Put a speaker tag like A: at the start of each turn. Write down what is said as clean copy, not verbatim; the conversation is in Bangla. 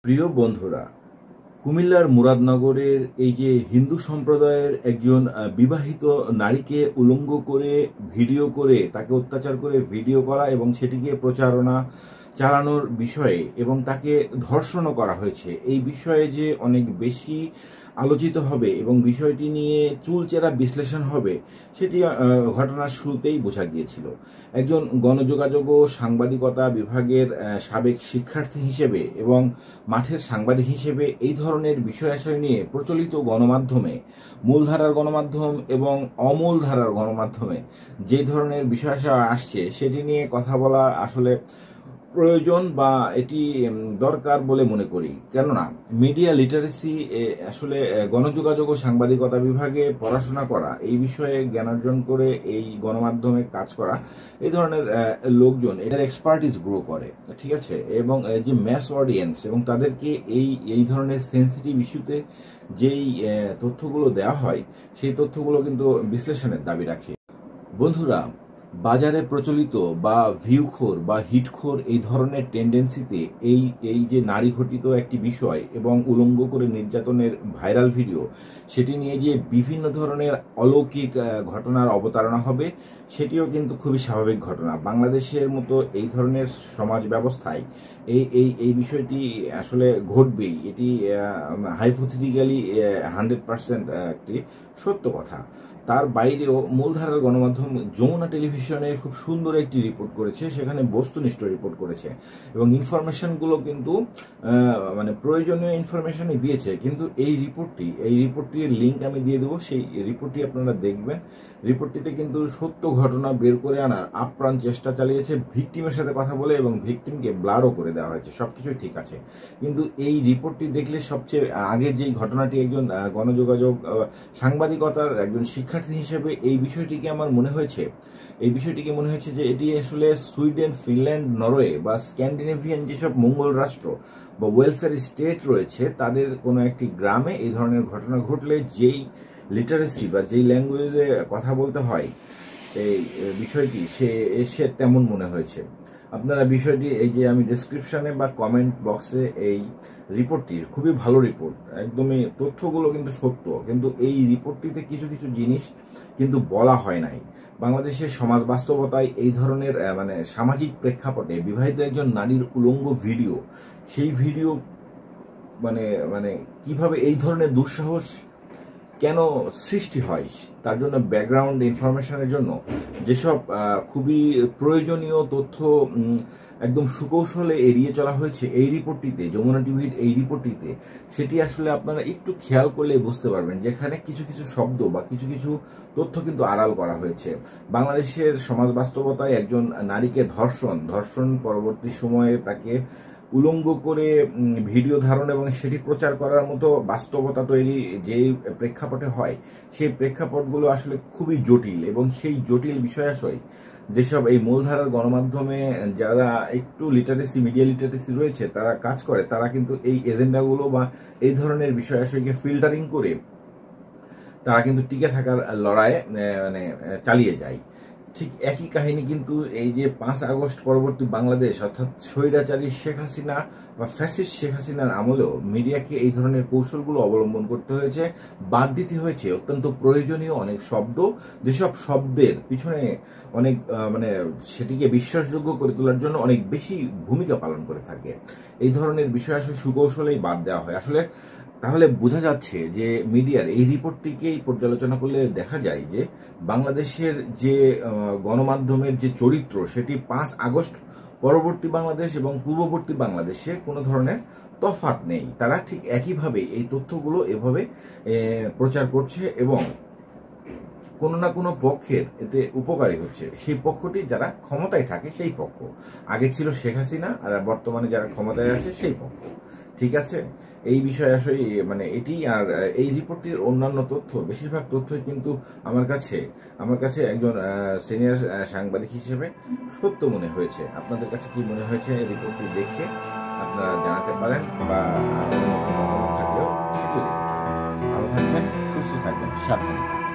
A: প্রিয় বন্ধুরা, কুমিল্লার মুরাদনগরের এই যে হিন্দু সম্প্রদায়ের একজন বিবাহিত নারীকে উলঙ্গ করে ভিডিও করে তাকে অত্যাচার করে ভিডিও করা এবং সেটিকে প্রচারণা চালানোর বিষয়ে এবং তাকে ধর্ষণও করা হয়েছে, এই বিষয়ে যে অনেক বেশি আলোচিত হবে এবং বিষয়টি নিয়ে চুলচেরা বিশ্লেষণ হবে সেটি ঘটনার শুরুতেই বোঝা গিয়েছিল। একজন গণযোগাযোগ ও সাংবাদিকতা বিভাগের সাবেক শিক্ষার্থী হিসেবে এবং মাঠের সাংবাদিক হিসেবে এই ধরনের বিষয়াশয় নিয়ে প্রচলিত গণমাধ্যমে, মূলধারার গণমাধ্যম এবং অমূলধারার গণমাধ্যমে যে ধরনের বিষয়াশয় আসছে সেটি নিয়ে কথা বলা আসলে প্রয়োজন বা এটি দরকার বলে মনে করি। কেননা মিডিয়া লিটারেসি আসলে গণযোগাযোগ ও সাংবাদিকতা বিভাগে পড়াশোনা করা, এই বিষয়ে জ্ঞান অর্জন করে এই গণমাধ্যমে কাজ করা, এই ধরনের লোকজন এটার এক্সপার্টিস গ্রো করে, ঠিক আছে, এবং যে ম্যাস অডিয়েন্স এবং তাদেরকে এই ধরনের সেন্সিটিভ ইস্যুতে যেই তথ্যগুলো দেওয়া হয় সেই তথ্যগুলো কিন্তু বিশ্লেষণের দাবি রাখে। বন্ধুরা, বাজারে প্রচলিত বা ভিউখোর বা হিটখোর এই ধরনের টেন্ডেন্সিতে এই যে নারী ঘটিত একটি বিষয় এবং উলঙ্গ করে নির্যাতনের ভাইরাল ভিডিও, সেটি নিয়ে যে বিভিন্ন ধরনের অলৌকিক ঘটনার অবতারণা হবে সেটিও কিন্তু খুবই স্বাভাবিক ঘটনা। বাংলাদেশের মতো এই ধরনের সমাজ ব্যবস্থায় এই বিষয়টি আসলে ঘটবেই, এটি হাইপোথেটিক্যালি 100% একটি সত্য কথা। তার বাইরেও মূলধারার গণমাধ্যম যমুনা টেলিভিশনে খুব সুন্দর একটি রিপোর্ট করেছে, সেখানে বস্তুনিষ্ঠ রিপোর্ট করেছে এবং ইনফরমেশনগুলো কিন্তু মানে প্রয়োজনীয় ইনফরমেশনই দিয়েছে। কিন্তু এই রিপোর্টটির লিঙ্ক আমি দিয়ে দেবো, সেই রিপোর্টটি আপনারা দেখবেন। রিপোর্টটিতে কিন্তু সত্য ঘটনা বের করে আনার আপ্রাণ চেষ্টা চালিয়েছে, ভিকটিমের সাথে কথা বলে এবং ভিকটিমকে ব্লারও করে দেওয়া হয়েছে, সবকিছুই ঠিক আছে। কিন্তু এই রিপোর্টটি দেখলে সবচেয়ে আগে যেই ঘটনাটি একজন গণযোগাযোগ সাংবাদিকতার একজন শিক্ষার্থী হিসেবে এই বিষয়টিকে মনে হয়েছে যে এটি আসলে সুইডেন, ফিনল্যান্ড, নরওয়ে বা স্ক্যান্ডিনেভিয়ান যেসব মঙ্গল রাষ্ট্র বা ওয়েলফেয়ার স্টেট রয়েছে তাদের কোনো একটি গ্রামে এই ধরনের ঘটনা ঘটলে যেই লিটারেসি বা যেই ল্যাঙ্গুয়েজে কথা বলতে হয় এই বিষয়টি সে তেমন মনে হয়েছে। আপনারা বিষয়টি এই যে আমি ডেসক্রিপশনে বা কমেন্ট বক্সে এই রিপোর্টটির খুবই ভালো রিপোর্ট, একদমই তথ্যগুলো কিন্তু সত্য, কিন্তু এই রিপোর্টটিতে কিছু কিছু জিনিস কিন্তু বলা হয় নাই। বাংলাদেশের সমাজ বাস্তবতায় এই ধরনের মানে সামাজিক প্রেক্ষাপটে বিবাহিত একজন নারীর উলঙ্গ ভিডিও, সেই ভিডিও মানে কিভাবে এই ধরনের দুঃসাহস কেন সৃষ্টি হয়, তার জন্য ব্যাকগ্রাউন্ড ইনফরমেশনের জন্য যেসব খুবই প্রয়োজনীয় তথ্য একদম সুকৌশলে এড়িয়ে চলা হয়েছে এই রিপোর্টটিতে, যমুনা টিভির এই রিপোর্টটিতে, সেটি আসলে আপনারা একটু খেয়াল করলে বুঝতে পারবেন যেখানে কিছু কিছু শব্দ বা কিছু কিছু তথ্য কিন্তু আড়াল করা হয়েছে। বাংলাদেশের সমাজ বাস্তবতায় একজন নারীকে ধর্ষণ পরবর্তী সময়ে তাকে উলঙ্গ করে ভিডিও ধারণ এবং সেটি প্রচার করার মতো বাস্তবতা তৈরি যে প্রেক্ষাপটে হয়, সেই প্রেক্ষাপটগুলো আসলে খুবই জটিল এবং সেই জটিল বিষয়াশয় যেসব এই মূলধারার গণমাধ্যমে যারা একটু মিডিয়া লিটারেসি রয়েছে তারা কাজ করে, তারা কিন্তু এই এজেন্ডাগুলো বা এই ধরনের বিষয়াশয়কে ফিল্টারিং করে তারা কিন্তু টিকে থাকার লড়াইয়ে চালিয়ে যায়। ঠিক একই কাহিনী কিন্তু এই যে 5 আগস্ট পরবর্তী বাংলাদেশ অর্থাৎ স্বৈরাচারী শেখ হাসিনা বা ফ্যাসিস্ট শেখ হাসিনার আমলেও মিডিয়াকে এই ধরনের কৌশলগুলো অবলম্বন করতে হয়েছে, বাদ দিতে হয়েছে অত্যন্ত প্রয়োজনীয় অনেক শব্দ, যেসব শব্দের পিছনে অনেক সেটিকে বিশ্বাসযোগ্য করে তোলার জন্য অনেক বেশি ভূমিকা পালন করে থাকে। এই ধরনের বিষয় আসলে সুকৌশলেই বাদ দেওয়া হয়। আসলে তাহলে বোঝা যাচ্ছে যে মিডিয়ার এই রিপোর্টটিকেই পর্যালোচনা করলে দেখা যায় যে বাংলাদেশের যে গণমাধ্যমের যে চরিত্র সেটি 5 আগস্ট পরবর্তী বাংলাদেশ এবং পূর্ববর্তী বাংলাদেশে কোনো ধরনের তফাৎ নেই। তারা ঠিক একইভাবে এই তথ্যগুলো এভাবে প্রচার করছে এবং কোনো না কোনো পক্ষের এতে উপকারী হচ্ছে। সেই পক্ষটি যারা ক্ষমতায় থাকে সেই পক্ষ, আগে ছিল শেখ হাসিনা আর বর্তমানে যারা ক্ষমতায় আছে সেই পক্ষ, ঠিক আছে। এই বিষয়ে আসলে এটি আর এই রিপোর্টটির অন্যান্য তথ্য, বেশিরভাগ তথ্যই কিন্তু আমার কাছে একজন সিনিয়র সাংবাদিক হিসেবে সত্য মনে হয়েছে। আপনাদের কাছে কি মনে হয়েছে রিপোর্টটি দেখে আপনারা জানাতে পারেন বা থাকলেও সেটিও দেখতে পারেন। ভালো থাকবেন, সুস্থ থাকবেন, সাবধানে।